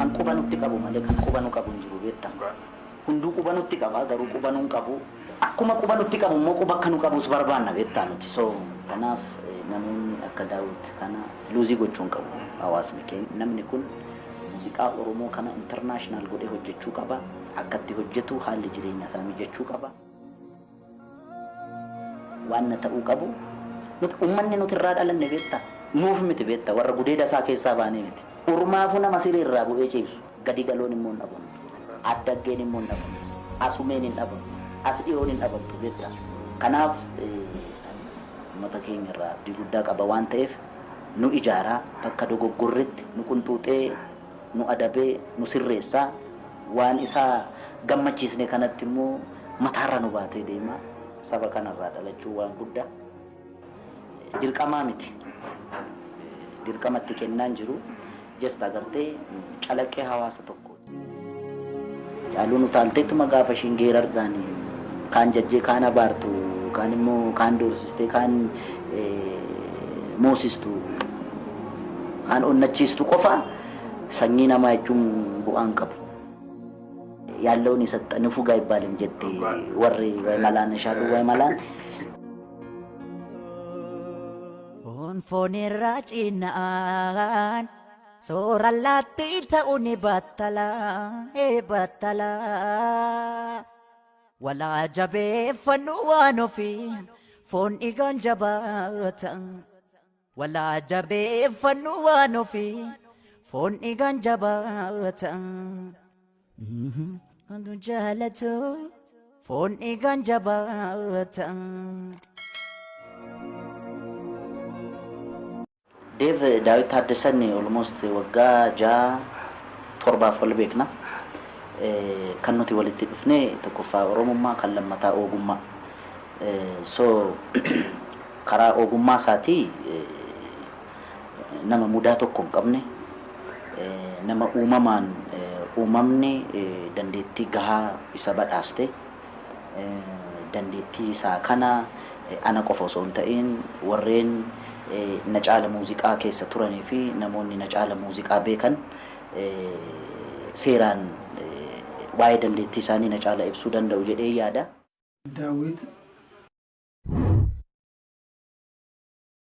kan qubanutti qabu malee kan qubanu qabu hin jiru beektaa. Hunduu qubanutti qaba garuu qubanuu hin qabu. Akkuma qubanutti qabu immoo quba akka nu qabus barbaanna beektaa nuti. So kanaaf namoonni akka Daawit kana luuzii gochuun qabu hawaasni keenya. Namni kun muuziqaa Oromoo kana internaashinaal godhee hojjechuu qaba. Akkatti hojjetu haalli jireenya isaa mijachuu qaba. Waan ta'uu qabu uummanni nuti irraa dhalanne beektaa. Nuuf miti beektaa warra gudeeda isaa keessaa baanee miti. Urmaafu nama sirrii irraa bu'ee ceebsu gadi galoon immoo hin dhabamu. Addaggeen immoo hin dhabamu. Asumeen hin dhabamu. As dhiyoon hin dhabamu beektaa. Kanaaf uummata keenya irraa abdii guddaa qaba waan ta'eef nu ijaaraa bakka dogoggorretti nu qunxuuxee nu adabee nu sirreessaa waan isaa gammachiisne kanatti immoo mataarra nu baatee deema. Saba kanarraa dhalachuu waan guddaa dirqamaa miti. Dirqamatti kennaan jiru just agartee calaqqee hawaasa tokko. Yaaluun utaalteettuma gaafa ishiin geerarsaanii kaan jajjee kaan abaartu kaan immoo kaan doorsistee kaan moosistu kaan onnachiistu qofa sanyii namaa jechuun bu'aan qabu. ያለውን የሰጠን ፉጋ ይባልም ጀቴ ወሬ ወይ ማላን ሻሉ ወይ ማላን ፎን ራጪናን ሶራላቲ ተኡኒ ባተላ ባተላ ወላ ጀቤ ፈኑ ዋኖፊ ፎን ኢጋን ጀባታ ወላ ጀቤ ፈኑ ዋኖፊ ፎን ኢጋን ጀባታ Andu jalatu phone igan jabata. Dave Daawit Taaddasan almost waggaa 6-7 ol beekna. Kan nuti walitti dhufne tokkoffaa Oromummaa kan lammataa ogummaa. So karaa ogummaa isaatii nama mudaa tokko hin qabne nama uumamaan uumamni dandeettii gahaa isa badhaaste dandeettii isaa kana ana qofa osoo hin ta'in warreen na caala muuziqaa keessa turanii fi namoonni na caala muuziqaa beekan seeraan waa'ee dandeettii isaanii na caala ibsuu danda'u jedhee yaada. Daawit